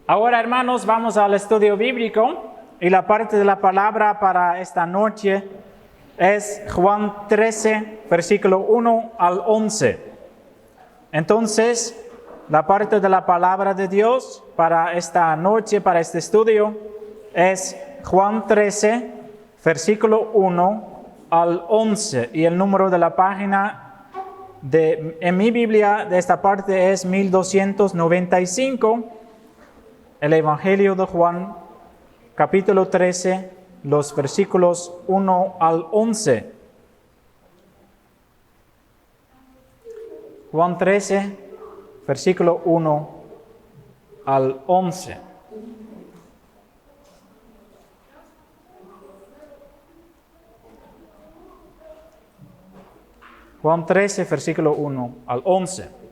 Ahora, hermanos, vamos al estudio bíblico y la parte de la palabra para esta noche es Juan 13, versículo 1 al 11. Entonces, la parte de la palabra de Dios para esta noche, para este estudio, es Juan 13, versículo 1 al 11. Y el número de la página en mi Biblia de esta parte es 1295. El Evangelio de Juan, capítulo 13, los versículos 1 al 11. Juan 13, versículo 1 al 11. Juan 13, versículo 1 al 11.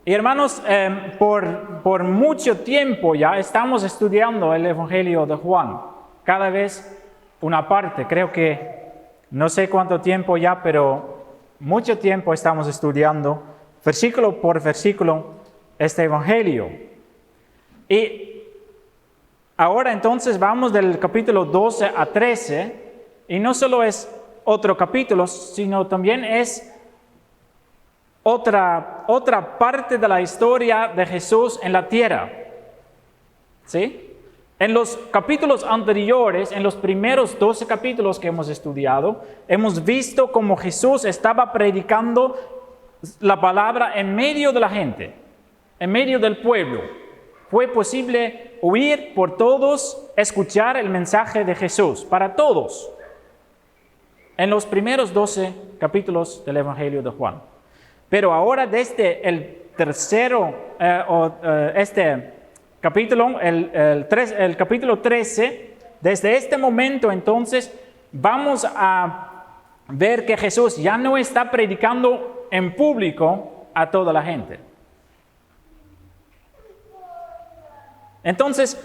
Y hermanos, por mucho tiempo ya estamos estudiando el Evangelio de Juan. Cada vez una parte, creo que no sé cuánto tiempo ya, pero mucho tiempo estamos estudiando versículo por versículo este Evangelio. Y ahora entonces vamos del capítulo 12 a 13, y no solo es otro capítulo, sino también es otra parte de la historia de Jesús en la tierra. ¿Sí? En los capítulos anteriores, en los primeros 12 capítulos que hemos estudiado, hemos visto cómo Jesús estaba predicando la palabra en medio de la gente, en medio del pueblo. Fue posible oír por todos, escuchar el mensaje de Jesús, para todos, en los primeros 12 capítulos del Evangelio de Juan. Pero ahora desde el tercero, este capítulo, el capítulo 13, desde este momento entonces vamos a ver que Jesús ya no está predicando en público a toda la gente. Entonces,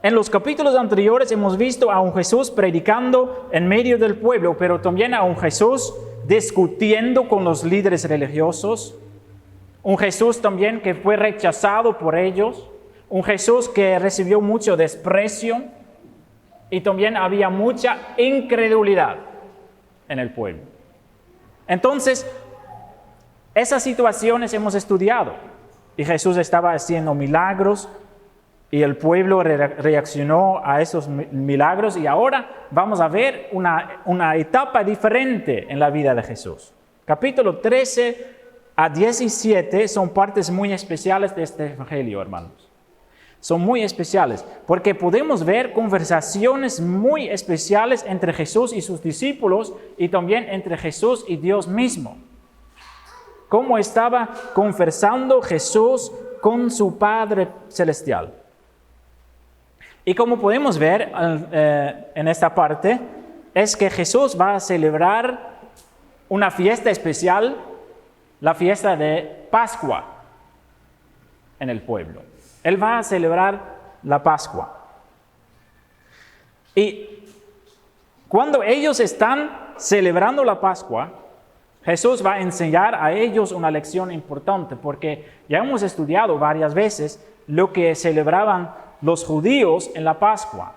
en los capítulos anteriores hemos visto a un Jesús predicando en medio del pueblo, pero también a un Jesús discutiendo con los líderes religiosos, un Jesús también que fue rechazado por ellos, un Jesús que recibió mucho desprecio y también había mucha incredulidad en el pueblo. Entonces, esas situaciones hemos estudiado y Jesús estaba haciendo milagros y el pueblo reaccionó a esos milagros, y ahora vamos a ver una etapa diferente en la vida de Jesús. Capítulo 13 a 17 son partes muy especiales de este Evangelio, hermanos. Son muy especiales porque podemos ver conversaciones muy especiales entre Jesús y sus discípulos y también entre Jesús y Dios mismo. Cómo estaba conversando Jesús con su Padre Celestial. Y como podemos ver en esta parte, es que Jesús va a celebrar una fiesta especial, la fiesta de Pascua en el pueblo. Él va a celebrar la Pascua. Y cuando ellos están celebrando la Pascua, Jesús va a enseñar a ellos una lección importante, porque ya hemos estudiado varias veces lo que celebraban los judíos en la Pascua.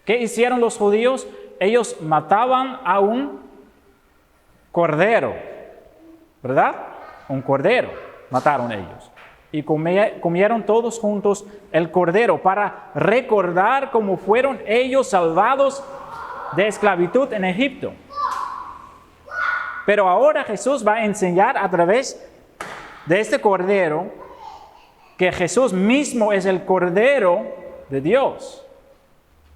¿Qué hicieron los judíos? Ellos mataban a un cordero, ¿verdad? Un cordero mataron ellos. Y comieron todos juntos el cordero para recordar cómo fueron ellos salvados de esclavitud en Egipto. Pero ahora Jesús va a enseñar a través de este cordero que Jesús mismo es el Cordero de Dios.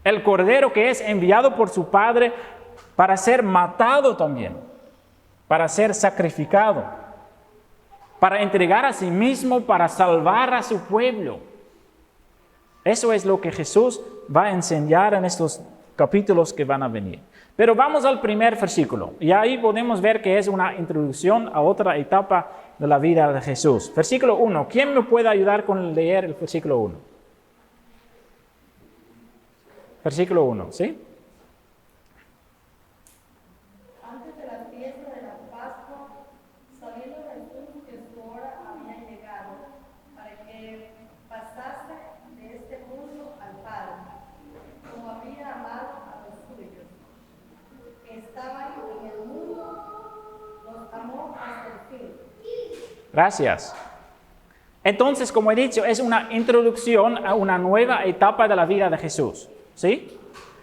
El Cordero que es enviado por su Padre para ser matado también, para ser sacrificado, para entregar a sí mismo, para salvar a su pueblo. Eso es lo que Jesús va a enseñar en estos capítulos que van a venir. Pero vamos al primer versículo, y ahí podemos ver que es una introducción a otra etapa de la vida de Jesús. Versículo 1. ¿Quién me puede ayudar con leer el versículo 1? Versículo 1, ¿sí? Antes de la fiesta de la Pascua, sabiendo Jesús que su hora había llegado, para que Gracias. Entonces, como he dicho, es una introducción a una nueva etapa de la vida de Jesús, ¿sí?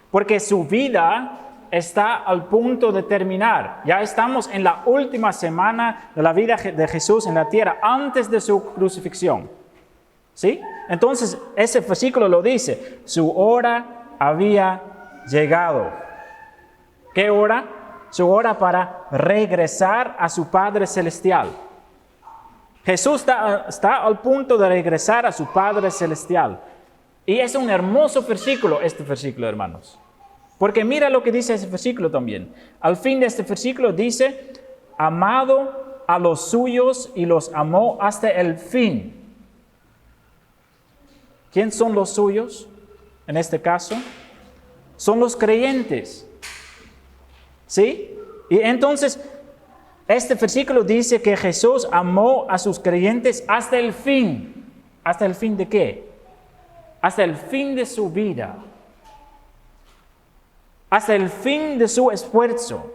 Porque su vida está al punto de terminar. Ya estamos en la última semana de la vida de Jesús en la tierra, antes de su crucifixión, ¿sí? Entonces, ese versículo lo dice, su hora había llegado. ¿Qué hora? Su hora para regresar a su Padre Celestial. Jesús está al punto de regresar a su Padre Celestial. Y es un hermoso versículo, este versículo, hermanos. Porque mira lo que dice ese versículo también. Al fin de este versículo dice, amado a los suyos y los amó hasta el fin. ¿Quién son los suyos? En este caso, son los creyentes. ¿Sí? Y entonces, este versículo dice que Jesús amó a sus creyentes hasta el fin. ¿Hasta el fin de qué? Hasta el fin de su vida. Hasta el fin de su esfuerzo.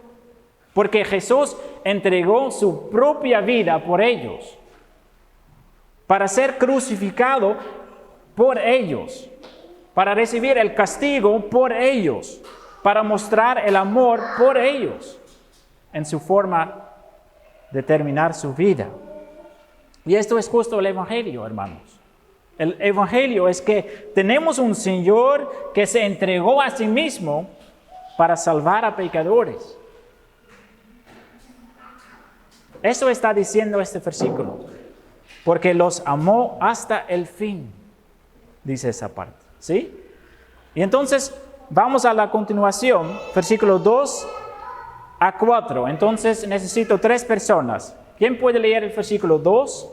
Porque Jesús entregó su propia vida por ellos. Para ser crucificado por ellos. Para recibir el castigo por ellos. Para mostrar el amor por ellos. En su forma de terminar su vida. Y esto es justo el Evangelio, hermanos. El Evangelio es que tenemos un Señor que se entregó a sí mismo para salvar a pecadores. Eso está diciendo este versículo. Porque los amó hasta el fin, dice esa parte. ¿Sí? Y entonces vamos a la continuación, versículo 2 a 4. Entonces necesito 3 personas. ¿Quién puede leer el versículo 2?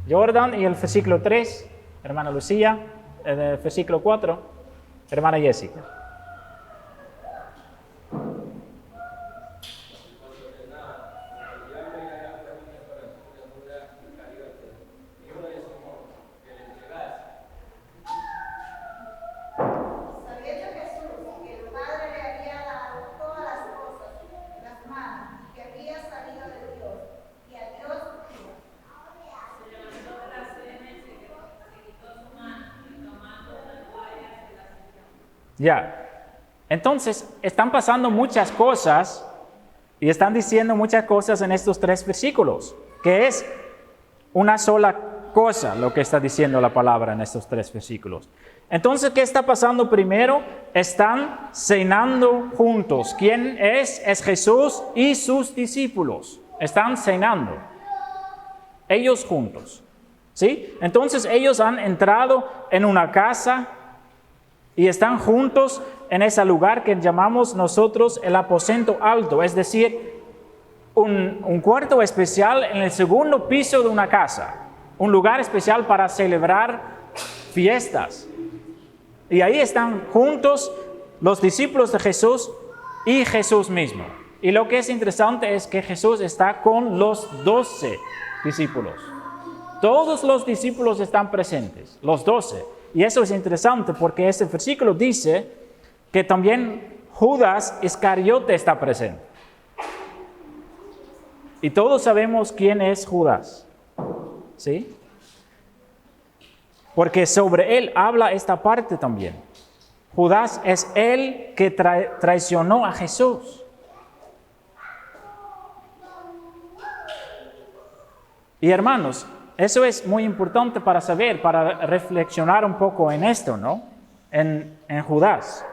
Jordan. Y el versículo 3, hermana Lucía. El versículo 4, hermana Jessica. Sabiendo Jesús que el Padre le había dado todas las cosas en las manos, que había salido de Dios, y a Dios iba. Se levantó de la cena y se quitó su mano, y tomando una toalla se la ciñó. Ya. Entonces, están pasando muchas cosas y están diciendo muchas cosas en estos 3 versículos, que es una sola cosa lo que está diciendo la palabra en estos 3 versículos. Entonces, ¿qué está pasando primero? Están cenando juntos. ¿Quién es? Es Jesús y sus discípulos. Están cenando. Ellos juntos. ¿Sí? Entonces, ellos han entrado en una casa y están juntos en ese lugar que llamamos nosotros el aposento alto. Es decir, un cuarto especial en el segundo piso de una casa. Un lugar especial para celebrar fiestas. Y ahí están juntos los discípulos de Jesús y Jesús mismo. Y lo que es interesante es que Jesús está con los 12 discípulos. Todos los discípulos están presentes, los 12. Y eso es interesante porque este versículo dice que también Judas Iscariote está presente. Y todos sabemos quién es Judas. ¿Sí? Porque sobre él habla esta parte también. Judas es el que traicionó a Jesús. Y hermanos, eso es muy importante para saber, para reflexionar un poco en esto, ¿no? En Judas.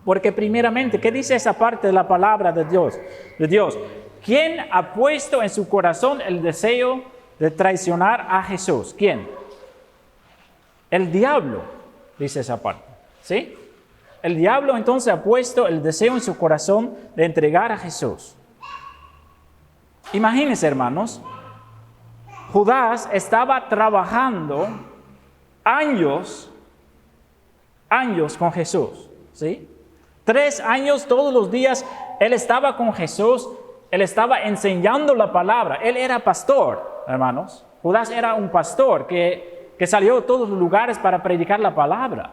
Porque primeramente, ¿qué dice esa parte de la palabra de Dios? ¿Quién ha puesto en su corazón el deseo de traicionar a Jesús? ¿Quién? El diablo, dice esa parte, ¿sí? El diablo entonces ha puesto el deseo en su corazón de entregar a Jesús. Imagínense, hermanos, Judas estaba trabajando años con Jesús, ¿sí? 3 años todos los días él estaba con Jesús, él estaba enseñando la palabra, él era pastor, hermanos. Judas era un pastor que salió a todos los lugares para predicar la palabra.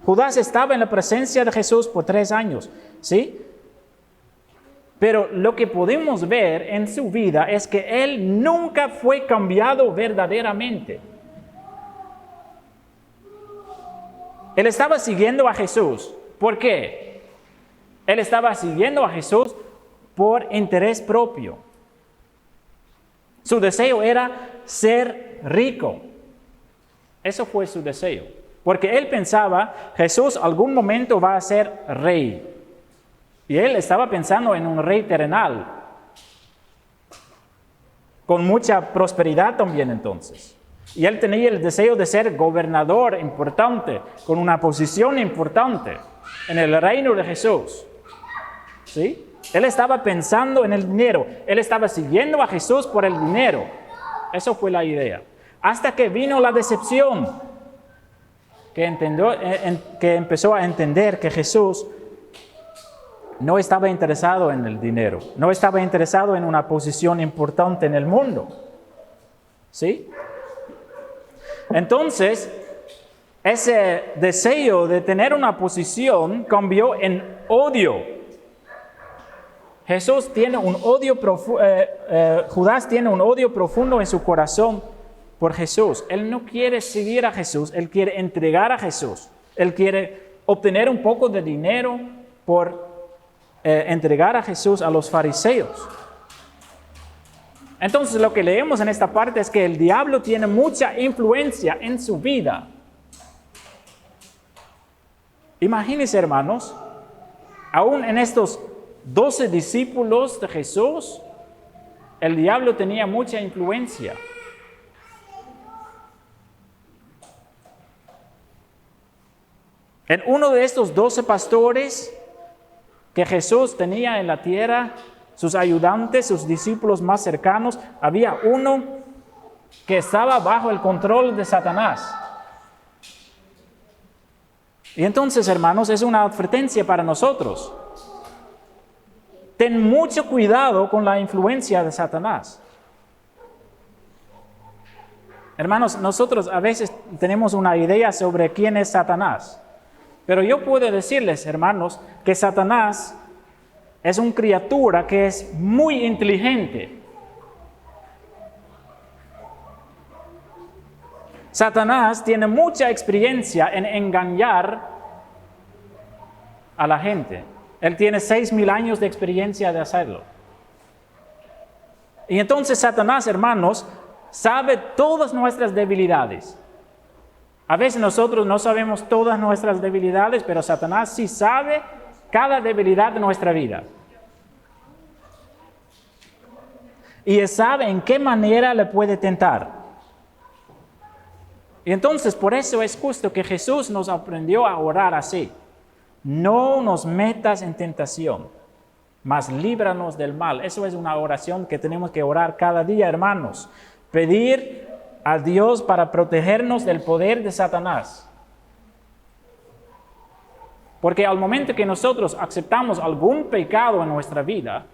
Judas estaba en la presencia de Jesús por 3 años, ¿sí? Pero lo que podemos ver en su vida es que él nunca fue cambiado verdaderamente. Él estaba siguiendo a Jesús. ¿Por qué? Él estaba siguiendo a Jesús por interés propio. Su deseo era ser rico. Eso fue su deseo. Porque él pensaba, Jesús algún momento va a ser rey. Y él estaba pensando en un rey terrenal. Con mucha prosperidad también entonces. Y él tenía el deseo de ser gobernador importante, con una posición importante en el reino de Jesús. ¿Sí? Él estaba pensando en el dinero. Él estaba siguiendo a Jesús por el dinero. Eso fue la idea. Hasta que vino la decepción. Que empezó a entender que Jesús no estaba interesado en el dinero. No estaba interesado en una posición importante en el mundo. ¿Sí? Entonces, ese deseo de tener una posición cambió en odio. Jesús tiene un odio Judas tiene un odio profundo en su corazón por Jesús. Él no quiere seguir a Jesús, él quiere entregar a Jesús. Él quiere obtener un poco de dinero por entregar a Jesús a los fariseos. Entonces lo que leemos en esta parte es que el diablo tiene mucha influencia en su vida. Imagínense, hermanos, aún en estos 12 discípulos de Jesús, el diablo tenía mucha influencia. En uno de estos 12 pastores que Jesús tenía en la tierra, sus ayudantes, sus discípulos más cercanos, había uno que estaba bajo el control de Satanás. Y entonces, hermanos, es una advertencia para nosotros. Ten mucho cuidado con la influencia de Satanás. Hermanos, nosotros a veces tenemos una idea sobre quién es Satanás. Pero yo puedo decirles, hermanos, que Satanás es una criatura que es muy inteligente. Satanás tiene mucha experiencia en engañar a la gente. Él tiene 6,000 años de experiencia de hacerlo. Y entonces Satanás, hermanos, sabe todas nuestras debilidades. A veces nosotros no sabemos todas nuestras debilidades, pero Satanás sí sabe cada debilidad de nuestra vida. Y él sabe en qué manera le puede tentar. Y entonces por eso es justo que Jesús nos aprendió a orar así. No nos metas en tentación, mas líbranos del mal. Eso es una oración que tenemos que orar cada día, hermanos. Pedir a Dios para protegernos del poder de Satanás. Porque al momento que nosotros aceptamos algún pecado en nuestra vida,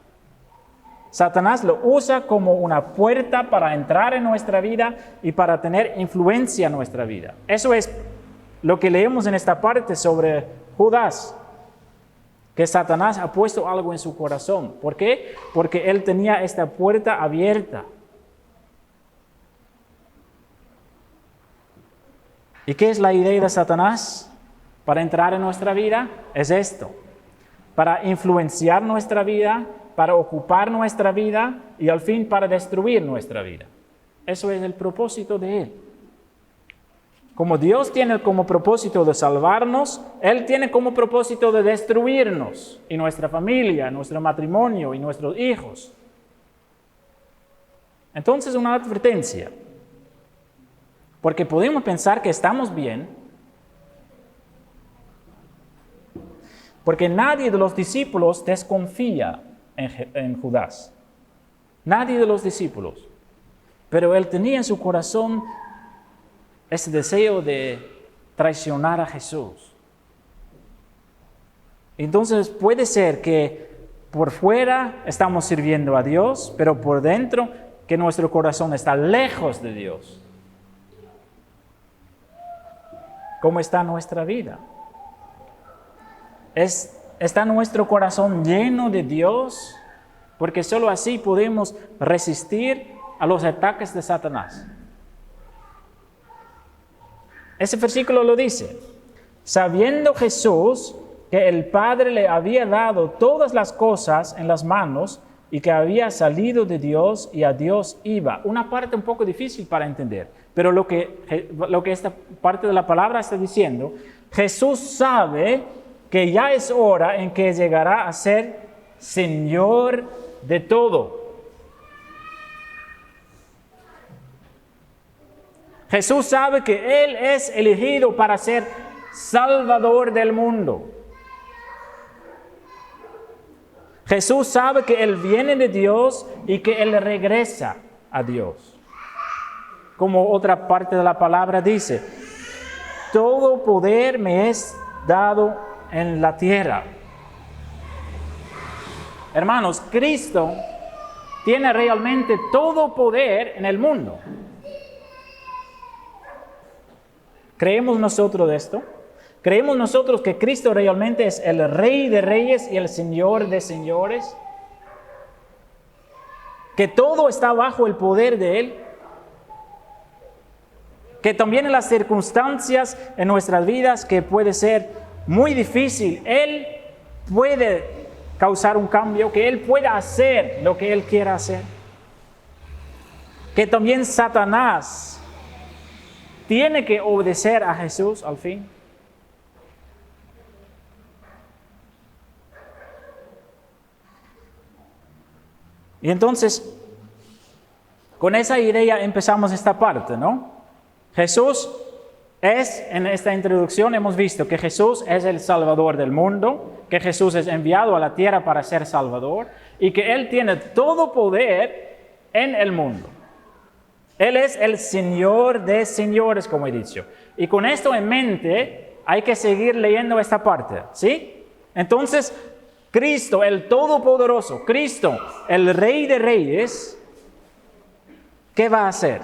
Satanás lo usa como una puerta para entrar en nuestra vida y para tener influencia en nuestra vida. Eso es lo que leemos en esta parte sobre Judas, que Satanás ha puesto algo en su corazón. ¿Por qué? Porque él tenía esta puerta abierta. ¿Y qué es la idea de Satanás para entrar en nuestra vida? Es esto, para influenciar nuestra vida, para ocupar nuestra vida y al fin para destruir nuestra vida. Eso es el propósito de él. Como Dios tiene como propósito de salvarnos, Él tiene como propósito de destruirnos y nuestra familia, nuestro matrimonio y nuestros hijos. Entonces, una advertencia. Porque podemos pensar que estamos bien, porque nadie de los discípulos desconfía en Judas. Nadie de los discípulos. Pero él tenía en su corazón ese deseo de traicionar a Jesús. Entonces puede ser que por fuera estamos sirviendo a Dios, pero por dentro que nuestro corazón está lejos de Dios. ¿Cómo está nuestra vida? ¿Está nuestro corazón lleno de Dios porque solo así podemos resistir a los ataques de Satanás. Ese versículo lo dice: sabiendo Jesús que el Padre le había dado todas las cosas en las manos y que había salido de Dios y a Dios iba. Una parte un poco difícil para entender, pero lo que esta parte de la palabra está diciendo, Jesús sabe que ya es hora en que llegará a ser Señor de todo. Jesús sabe que Él es elegido para ser Salvador del mundo. Jesús sabe que Él viene de Dios y que Él regresa a Dios. Como otra parte de la palabra dice, todo poder me es dado en la tierra. Hermanos, Cristo tiene realmente todo poder en el mundo. ¿Creemos nosotros de esto? ¿Creemos nosotros que Cristo realmente es el Rey de Reyes y el Señor de Señores? ¿Que todo está bajo el poder de Él? Que también en las circunstancias en nuestras vidas que puede ser muy difícil, Él puede causar un cambio, que Él pueda hacer lo que Él quiera hacer. Que también Satanás tiene que obedecer a Jesús al fin. Y entonces, con esa idea empezamos esta parte, ¿no? Jesús es, en esta introducción hemos visto que Jesús es el Salvador del mundo, que Jesús es enviado a la tierra para ser Salvador y que Él tiene todo poder en el mundo. Él es el Señor de señores, como he dicho. Y con esto en mente hay que seguir leyendo esta parte, ¿sí? Entonces, Cristo, el Todopoderoso, Cristo, el Rey de Reyes, ¿qué va a hacer?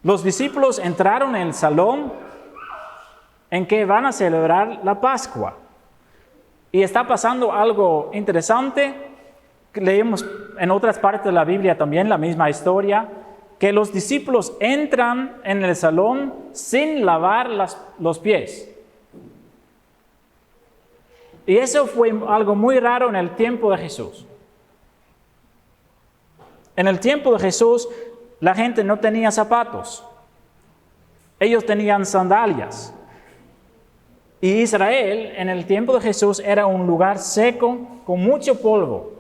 Los discípulos entraron en el salón en que van a celebrar la Pascua. Y está pasando algo interesante. Leemos en otras partes de la Biblia también la misma historia, que los discípulos entran en el salón sin lavar los pies. Y eso fue algo muy raro en el tiempo de Jesús. En el tiempo de Jesús, la gente no tenía zapatos. Ellos tenían sandalias. Y Israel, en el tiempo de Jesús, era un lugar seco con mucho polvo.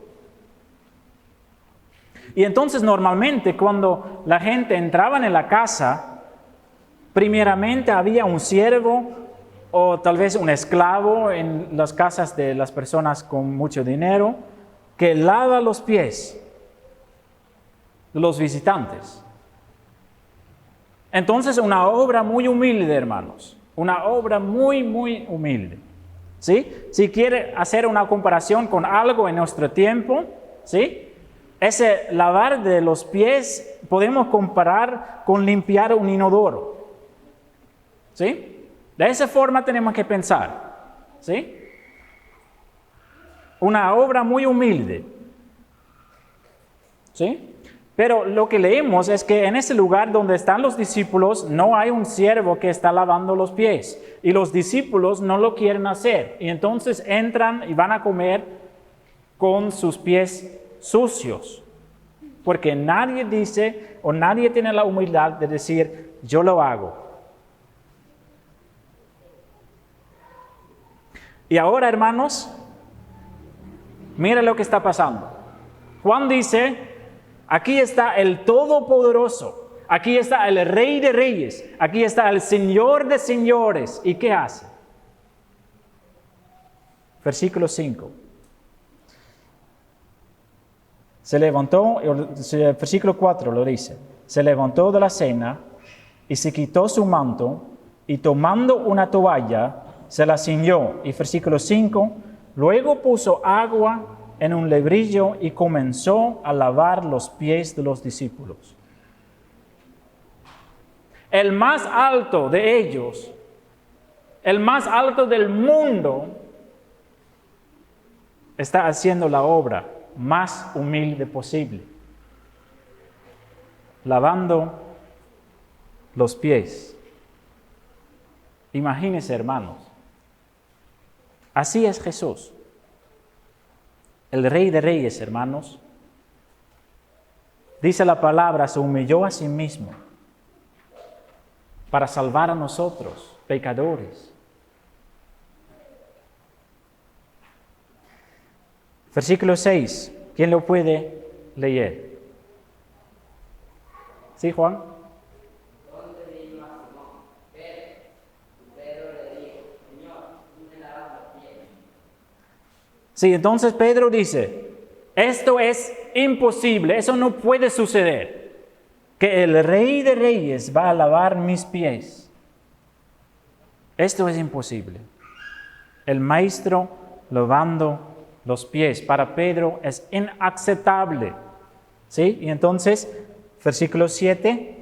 Y entonces normalmente cuando la gente entraba en la casa, primeramente había un siervo o tal vez un esclavo en las casas de las personas con mucho dinero que lava los pies de los visitantes. Entonces una obra muy humilde, hermanos, una obra muy, muy humilde. ¿Sí? Si quiere hacer una comparación con algo en nuestro tiempo, ¿sí? Ese lavar de los pies podemos comparar con limpiar un inodoro. ¿Sí? De esa forma tenemos que pensar. ¿Sí? Una obra muy humilde. ¿Sí? Pero lo que leemos es que en ese lugar donde están los discípulos no hay un siervo que está lavando los pies. Y los discípulos no lo quieren hacer. Y entonces entran y van a comer con sus pies sucios. Porque nadie dice o nadie tiene la humildad de decir, yo lo hago. Y ahora, hermanos, mira lo que está pasando. Juan dice, aquí está el Todopoderoso, aquí está el Rey de Reyes, aquí está el Señor de Señores. ¿Y qué hace? Versículo 5. Se levantó, versículo 4 lo dice, se levantó de la cena y se quitó su manto y tomando una toalla se la ciñó. Y versículo 5, luego puso agua en un lebrillo y comenzó a lavar los pies de los discípulos. El más alto de ellos, el más alto del mundo, está haciendo la obra más humilde posible, lavando los pies. Imagínense, hermanos, así es Jesús, el Rey de Reyes, hermanos. Dice la palabra, se humilló a sí mismo para salvar a nosotros, pecadores. Versículo 6, ¿quién lo puede leer? ¿Sí, Juan? Sí, entonces Pedro dice, esto es imposible, eso no puede suceder, que el Rey de Reyes va a lavar mis pies. Esto es imposible. El Maestro lavando los pies para Pedro es inaceptable. ¿Sí? Y entonces, versículo 7.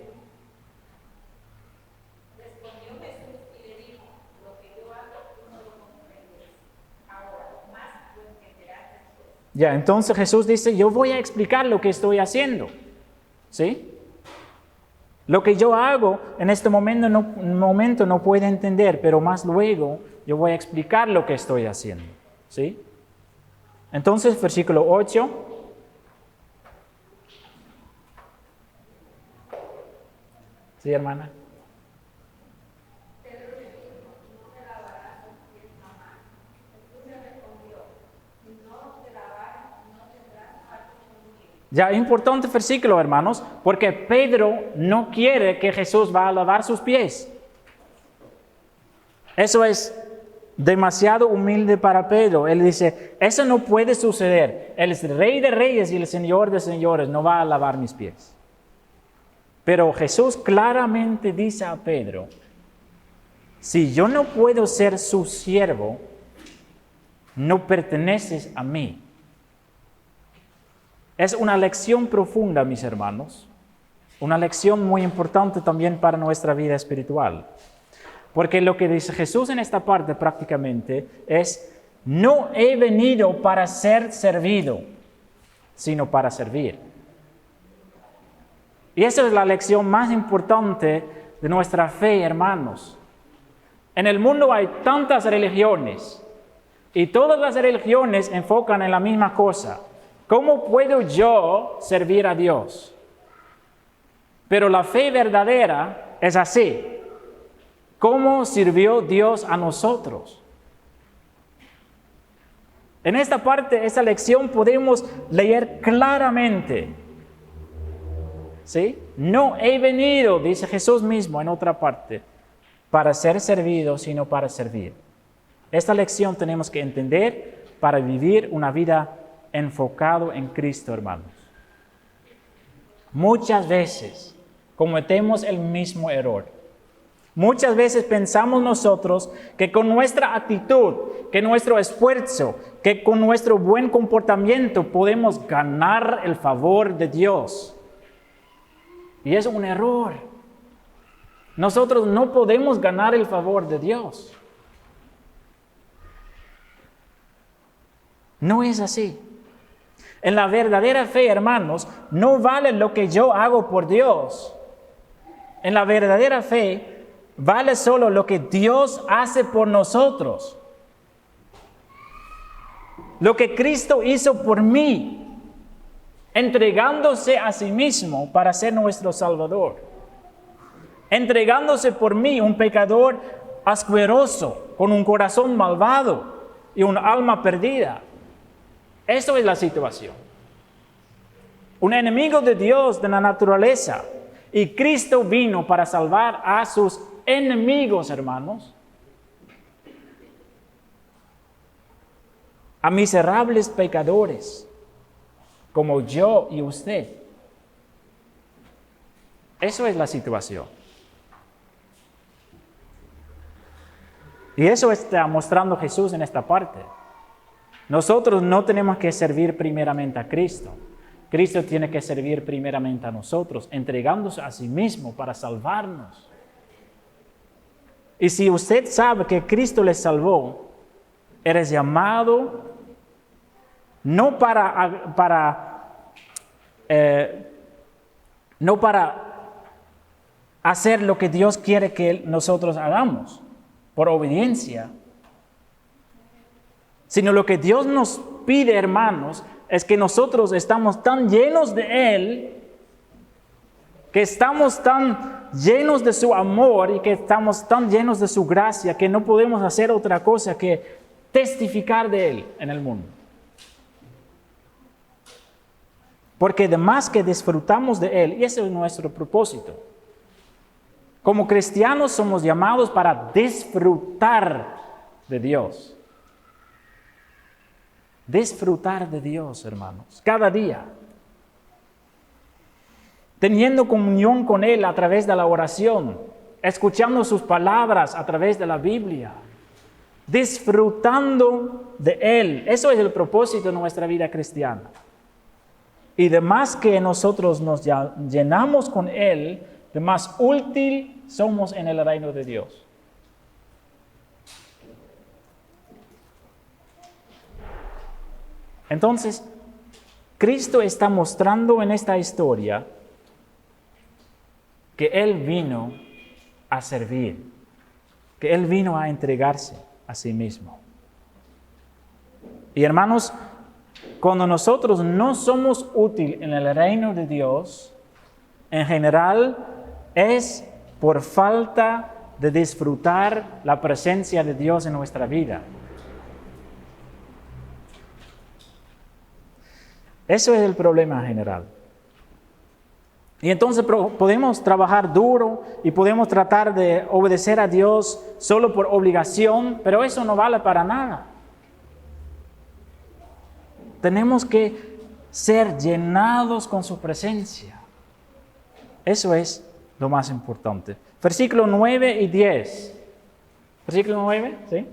Ya, entonces Jesús dice, yo voy a explicar lo que estoy haciendo. ¿Sí? Lo que yo hago en este momento no puede entender, pero más luego yo voy a explicar lo que estoy haciendo. ¿Sí? Entonces, versículo 8. ¿Sí, hermana? Ya, importante versículo, hermanos, porque Pedro no quiere que Jesús va a lavar sus pies. Eso es demasiado humilde para Pedro. Él dice, eso no puede suceder. Él es el Rey de Reyes y el Señor de Señores, no va a lavar mis pies. Pero Jesús claramente dice a Pedro, si yo no puedo ser su siervo, no perteneces a mí. Es una lección profunda, mis hermanos, una lección muy importante también para nuestra vida espiritual. Porque lo que dice Jesús en esta parte prácticamente es, no he venido para ser servido, sino para servir. Y esa es la lección más importante de nuestra fe, hermanos. En el mundo hay tantas religiones y todas las religiones enfocan en la misma cosa. ¿Cómo puedo yo servir a Dios? Pero la fe verdadera es así. ¿Cómo sirvió Dios a nosotros? En esta parte, esta lección podemos leer claramente. ¿Sí? No he venido, dice Jesús mismo en otra parte, para ser servido, sino para servir. Esta lección tenemos que entender para vivir una vida enfocado en Cristo, hermanos. Muchas veces cometemos el mismo error. Muchas veces pensamos nosotros que con nuestra actitud, que nuestro esfuerzo, que con nuestro buen comportamiento podemos ganar el favor de Dios. Y es un error. Nosotros no podemos ganar el favor de Dios. No es así. En la verdadera fe, hermanos, no vale lo que yo hago por Dios. En la verdadera fe, vale solo lo que Dios hace por nosotros. Lo que Cristo hizo por mí, entregándose a sí mismo para ser nuestro Salvador. Entregándose por mí, un pecador asqueroso, con un corazón malvado y un alma perdida. Eso es la situación. Un enemigo de Dios, de la naturaleza. Y Cristo vino para salvar a sus enemigos, hermanos. A miserables pecadores, como yo y usted. Eso es la situación. Y eso está mostrando Jesús en esta parte. Nosotros no tenemos que servir primeramente a Cristo. Cristo tiene que servir primeramente a nosotros, entregándose a sí mismo para salvarnos. Y si usted sabe que Cristo le salvó, eres llamado no para hacer lo que Dios quiere que nosotros hagamos, por obediencia, sino lo que Dios nos pide, hermanos, es que nosotros estamos tan llenos de Él, que estamos tan llenos de su amor y que estamos tan llenos de su gracia que no podemos hacer otra cosa que testificar de Él en el mundo. Porque además que disfrutamos de Él, y ese es nuestro propósito. Como cristianos somos llamados para disfrutar de Dios. Disfrutar de Dios, hermanos, cada día. Teniendo comunión con Él a través de la oración, escuchando sus palabras a través de la Biblia, disfrutando de Él. Eso es el propósito de nuestra vida cristiana. Y de más que nosotros nos llenamos con Él, de más útil somos en el reino de Dios. Entonces, Cristo está mostrando en esta historia que Él vino a servir, que Él vino a entregarse a sí mismo. Y hermanos, cuando nosotros no somos útiles en el reino de Dios, en general es por falta de disfrutar la presencia de Dios en nuestra vida. Eso es el problema general. Y entonces podemos trabajar duro y podemos tratar de obedecer a Dios solo por obligación, pero eso no vale para nada. Tenemos que ser llenados con su presencia. Eso es lo más importante. Versículo 9 y 10. Versículo 9, ¿sí?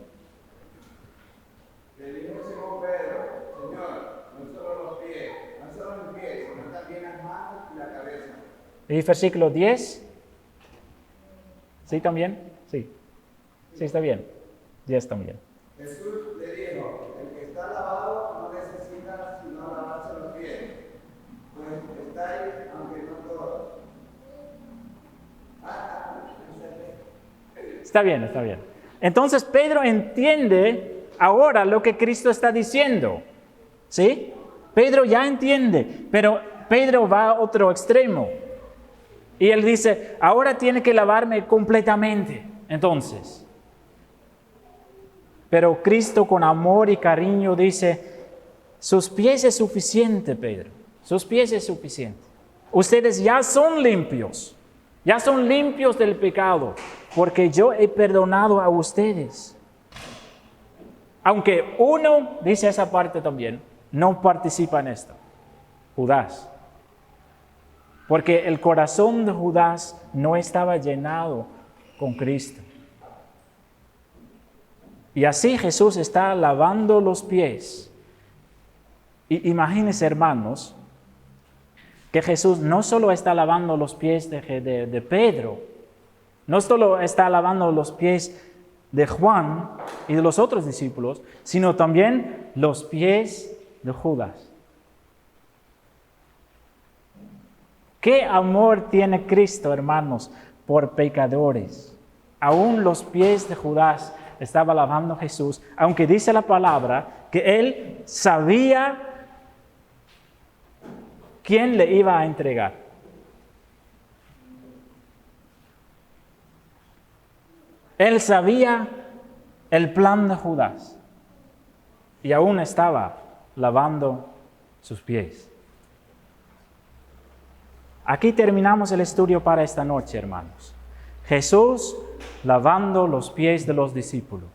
Le dijo Simón Pedro: Señor, no solo los pies, sino también las manos y la cabeza. Y versículo 10. ¿Sí también? Sí. Sí, está bien. 10 también. Jesús le dijo: el que está lavado no necesita sino lavarse los pies, pues estáis, aunque no todos. Está bien, está bien. Entonces Pedro entiende ahora lo que Cristo está diciendo. ¿Sí? Pedro ya entiende, pero Pedro va a otro extremo. Y él dice, ahora tiene que lavarme completamente. Entonces. Pero Cristo con amor y cariño dice, sus pies es suficiente, Pedro. Sus pies es suficiente. Ustedes ya son limpios. Ya son limpios del pecado, porque yo he perdonado a ustedes. Aunque uno, dice esa parte también, no participa en esto. Judas. Porque el corazón de Judas no estaba llenado con Cristo. Y así Jesús está lavando los pies. Y imagínense, hermanos, que Jesús no solo está lavando los pies de Pedro, no solo está lavando los pies de Juan y de los otros discípulos, sino también los pies de Judas. ¿Qué amor tiene Cristo, hermanos, por pecadores? Aún los pies de Judas estaba lavando Jesús, aunque dice la palabra que él sabía quién le iba a entregar. Él sabía el plan de Judas y aún estaba lavando sus pies. Aquí terminamos el estudio para esta noche, hermanos. Jesús lavando los pies de los discípulos.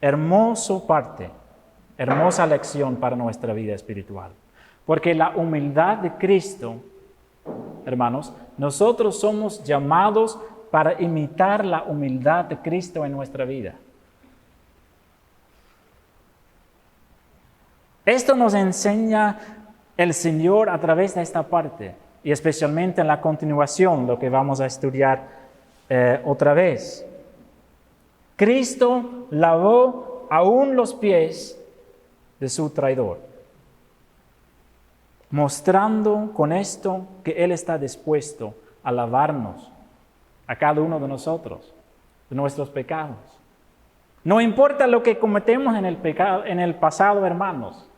Hermoso parte, hermosa lección para nuestra vida espiritual. Porque la humildad de Cristo, hermanos, nosotros somos llamados para imitar la humildad de Cristo en nuestra vida. Esto nos enseña el Señor a través de esta parte, y especialmente en la continuación, lo que vamos a estudiar otra vez. Cristo lavó aún los pies de su traidor, mostrando con esto que Él está dispuesto a lavarnos, a cada uno de nosotros, de nuestros pecados. No importa lo que cometemos en el pasado, hermanos.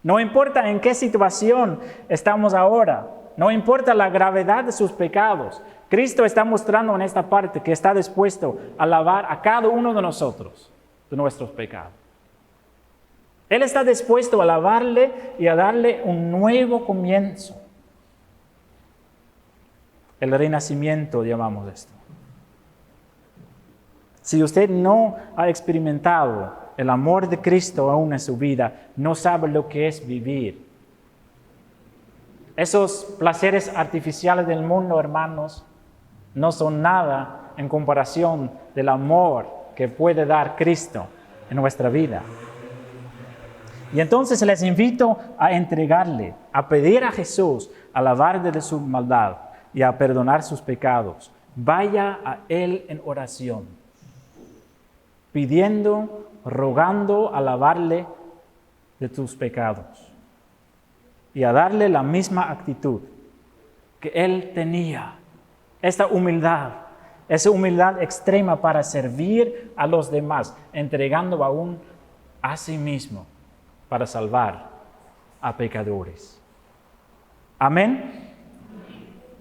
No importa en qué situación estamos ahora. No importa la gravedad de sus pecados. Cristo está mostrando en esta parte que está dispuesto a lavar a cada uno de nosotros de nuestros pecados. Él está dispuesto a lavarle y a darle un nuevo comienzo. El renacimiento llamamos esto. Si usted no ha experimentado el amor de Cristo aún en su vida, no sabe lo que es vivir. Esos placeres artificiales del mundo, hermanos, no son nada en comparación del amor que puede dar Cristo en nuestra vida. Y entonces les invito a entregarle, a pedir a Jesús a lavarle de su maldad y a perdonar sus pecados. Vaya a Él en oración, pidiendo, rogando a lavarle de tus pecados y a darle la misma actitud que Él tenía, esta humildad, esa humildad extrema para servir a los demás, entregando aún a sí mismo para salvar a pecadores. Amén.